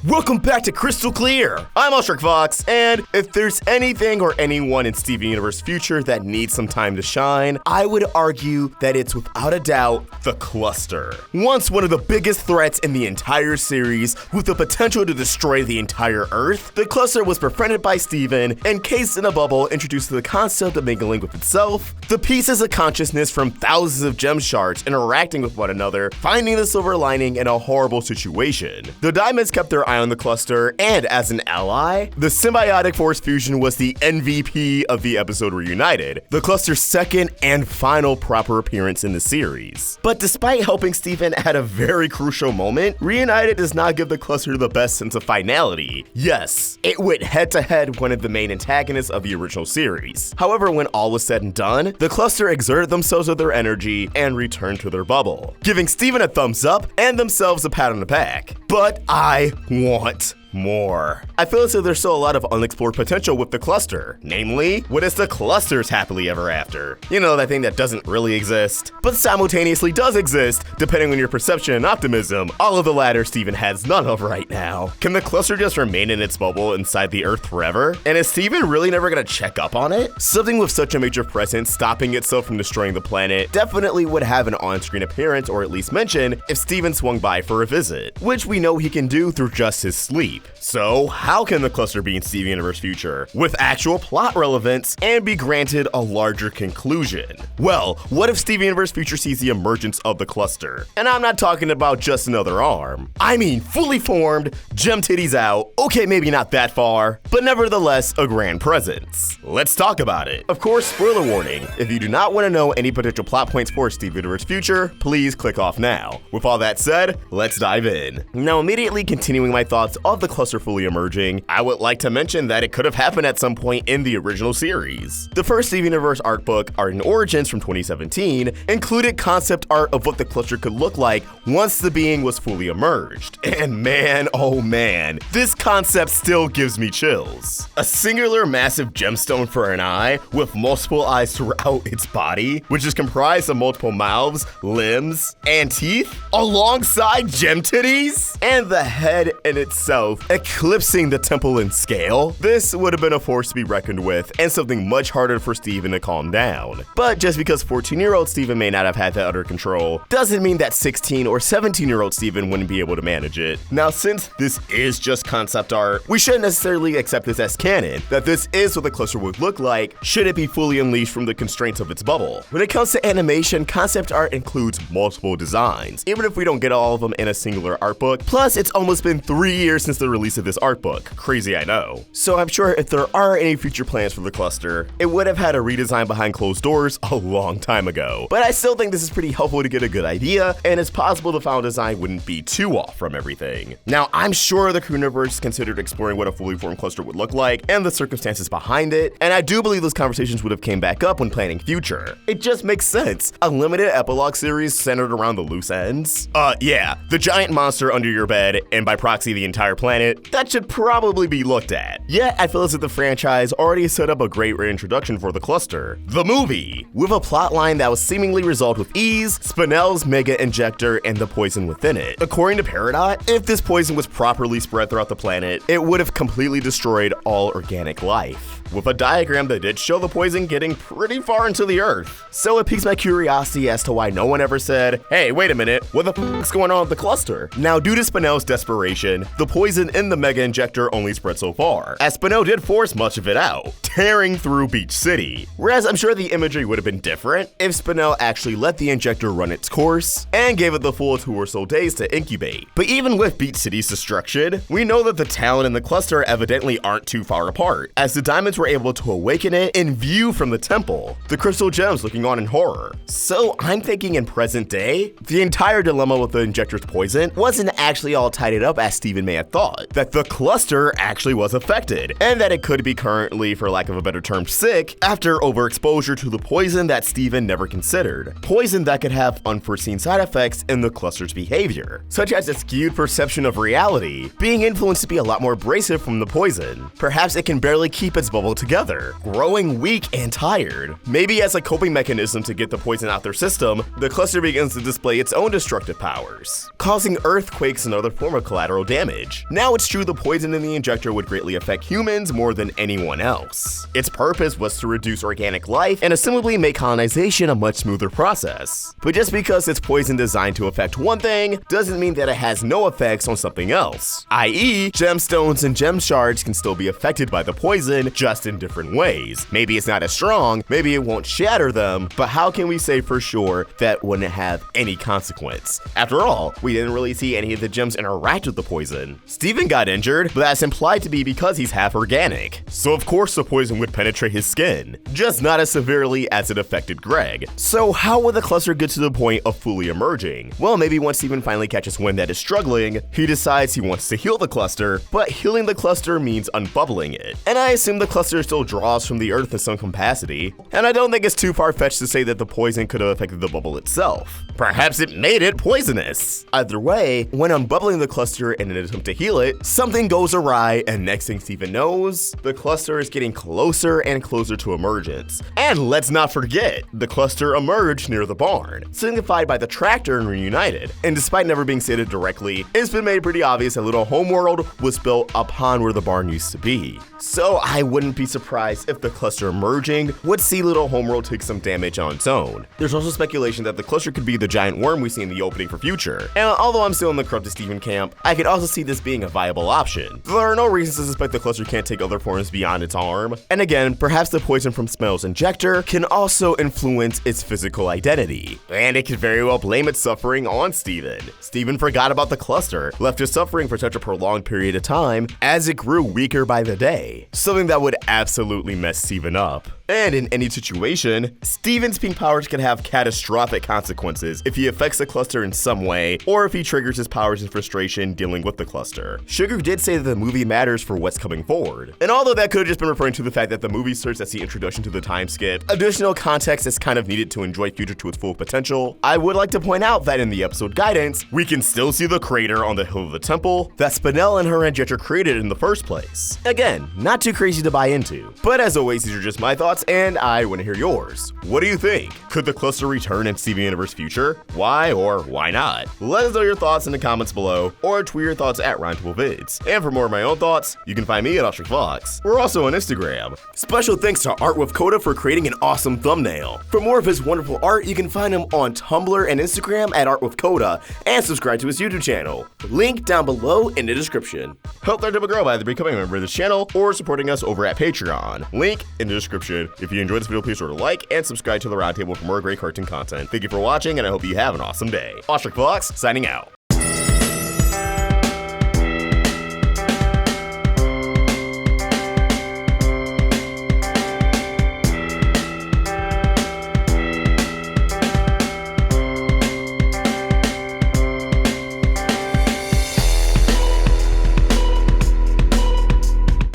Welcome back to Crystal Clear! I'm Ostrich Fox, and if there's anything or anyone in Steven Universe Future that needs some time to shine, I would argue that it's without a doubt the Cluster. Once one of the biggest threats in the entire series, with the potential to destroy the entire Earth, the Cluster was befriended by Steven, encased in a bubble introduced to the concept of mingling with itself, the pieces of consciousness from thousands of gem shards interacting with one another, finding the silver lining in a horrible situation. The Diamonds kept their eye on the Cluster, and as an ally, the symbiotic force fusion was the MVP of the episode Reunited, the Cluster's second and final proper appearance in the series. But despite helping Steven at a very crucial moment, Reunited does not give the Cluster the best sense of finality. Yes, it went head-to-head with one of the main antagonists of the original series. However, when all was said and done, the Cluster exerted themselves of their energy and returned to their bubble, giving Steven a thumbs up and themselves a pat on the back. But I want more. I feel as though there's still a lot of unexplored potential with the Cluster. Namely, what is the Cluster's happily ever after? You know, that thing that doesn't really exist, but simultaneously does exist, depending on your perception and optimism. All of the latter Steven has none of right now. Can the Cluster just remain in its bubble inside the Earth forever? And is Steven really never gonna check up on it? Something with such a major presence stopping itself from destroying the planet definitely would have an on-screen appearance, or at least mention, if Steven swung by for a visit, which we know he can do through just his sleep. So, how can the Cluster be in Steven Universe Future with actual plot relevance and be granted a larger conclusion? Well, what if Steven Universe Future sees the emergence of the Cluster? And I'm not talking about just another arm. I mean fully formed, gem titties out, okay, maybe not that far, but nevertheless a grand presence. Let's talk about it. Of course, spoiler warning, if you do not want to know any potential plot points for Steven Universe Future, please click off now. With all that said, let's dive in. Now, immediately continuing my thoughts of the Cluster fully emerging, I would like to mention that it could have happened at some point in the original series. The first Steven Universe art book, Art and Origins from 2017, included concept art of what the Cluster could look like once the being was fully emerged. And man, oh man, this concept still gives me chills. A singular massive gemstone for an eye, with multiple eyes throughout its body, which is comprised of multiple mouths, limbs, and teeth, alongside gem titties, and the head in itself eclipsing the temple in scale. This would have been a force to be reckoned with, and something much harder for Steven to calm down. But just because 14-year-old Steven may not have had that under control, doesn't mean that 16 or 17-year-old Steven wouldn't be able to manage it. Now, since this is just concept art, we shouldn't necessarily accept this as canon, that this is what the Cluster would look like should it be fully unleashed from the constraints of its bubble. When it comes to animation, concept art includes multiple designs, even if we don't get all of them in a singular art book. Plus, it's almost been 3 years since the release of this art book. Crazy, I know. So I'm sure if there are any future plans for the Cluster, it would have had a redesign behind closed doors a long time ago. But I still think this is pretty helpful to get a good idea, and it's possible the final design wouldn't be too off from everything. Now, I'm sure the crew universe considered exploring what a fully formed Cluster would look like and the circumstances behind it, and I do believe those conversations would have came back up when planning Future. It just makes sense. A limited epilogue series centered around the loose ends? Yeah, the giant monster under your bed, and by proxy the entire planet, that should probably be looked at. Yet, I feel as if the franchise already set up a great reintroduction for the Cluster, the movie, with a plotline that was seemingly resolved with ease, Spinel's mega injector, and the poison within it. According to Peridot, if this poison was properly spread throughout the planet, it would have completely destroyed all organic life, with a diagram that did show the poison getting pretty far into the Earth. So it piques my curiosity as to why no one ever said, hey, wait a minute, what the f***'s going on with the Cluster? Now, due to Spinel's desperation, the poison in the mega injector only spread so far, as Spinel did force much of it out, tearing through Beach City. Whereas I'm sure the imagery would have been different if Spinel actually let the injector run its course and gave it the full 2 or so days to incubate. But even with Beach City's destruction, we know that the Talon and the Cluster evidently aren't too far apart, as the Diamonds were able to awaken it in view from the temple, the crystal gems looking on in horror. So I'm thinking in present day, the entire dilemma with the injector's poison wasn't actually all tied up as Steven may have thought, that the Cluster actually was affected, and that it could be currently, for lack of a better term, sick after overexposure to the poison that Steven never considered. Poison that could have unforeseen side effects in the Cluster's behavior, such as a skewed perception of reality, being influenced to be a lot more abrasive from the poison. Perhaps it can barely keep its bubble together, growing weak and tired. Maybe as a coping mechanism to get the poison out their system, the Cluster begins to display its own destructive powers, causing earthquakes and other form of collateral damage. Now, Now it's true the poison in the injector would greatly affect humans more than anyone else. Its purpose was to reduce organic life and assumably make colonization a much smoother process. But just because it's poison designed to affect one thing doesn't mean that it has no effects on something else. I.e., gemstones and gem shards can still be affected by the poison, just in different ways. Maybe it's not as strong, maybe it won't shatter them, but how can we say for sure that wouldn't have any consequence? After all, we didn't really see any of the gems interact with the poison. Steven got injured, but that's implied to be because he's half organic. So of course the poison would penetrate his skin, just not as severely as it affected Greg. So how would the cluster get to the point of fully emerging? Well, maybe once Steven finally catches wind that is struggling, he decides he wants to heal the cluster, but healing the cluster means unbubbling it. And I assume the cluster still draws from the earth in some capacity, and I don't think it's too far-fetched to say that the poison could have affected the bubble itself. Perhaps it made it poisonous. Either way, when unbubbling the cluster in an attempt to heal it, something goes awry, and next thing Steven knows, the cluster is getting closer and closer to emergence. And let's not forget, the cluster emerged near the barn, signified by the tractor and reunited. And despite never being stated directly, it's been made pretty obvious that Little Homeworld was built upon where the barn used to be. So I wouldn't be surprised if the cluster emerging would see Little Homeworld take some damage on its own. There's also speculation that the cluster could be the giant worm we see in the opening for Future. And although I'm still in the corrupted Steven camp, I could also see this being a viable option. There are no reasons to suspect the cluster can't take other forms beyond its arm. And again, perhaps the poison from Spinel's injector can also influence its physical identity. And it could very well blame its suffering on Steven. Steven forgot about the cluster, left it suffering for such a prolonged period of time as it grew weaker by the day. Something that would absolutely mess Steven up. And in any situation, Steven's pink powers can have catastrophic consequences if he affects the cluster in some way, or if he triggers his powers in frustration dealing with the cluster. Sugar did say that the movie matters for what's coming forward. And although that could have just been referring to the fact that the movie serves as the introduction to the time skip, additional context is kind of needed to enjoy Future to its full potential, I would like to point out that in the episode guidance, we can still see the crater on the hill of the temple that Spinel and her injector created in the first place. Again, not too crazy to buy into. But as always, these are just my thoughts, and I want to hear yours. What do you think? Could the cluster return in Steven Universe Future? Why or why not? Let us know your thoughts in the comments below, or tweet your thoughts at Roundtable Vids. And for more of my own thoughts, you can find me at awhile. We're also on Instagram. Special thanks to ARTWITHKODA for creating an awesome thumbnail. For more of his wonderful art, you can find him on Tumblr and Instagram at ARTWITHKODA, and subscribe to his YouTube channel. Link down below in the description. Help Roundtable grow by either becoming a member of this channel or supporting us over at Patreon. Link in the description. If you enjoyed this video, please sure to like and subscribe to the Roundtable for more great cartoon content. Thank you for watching, and I hope you have an awesome day. Fox signing out.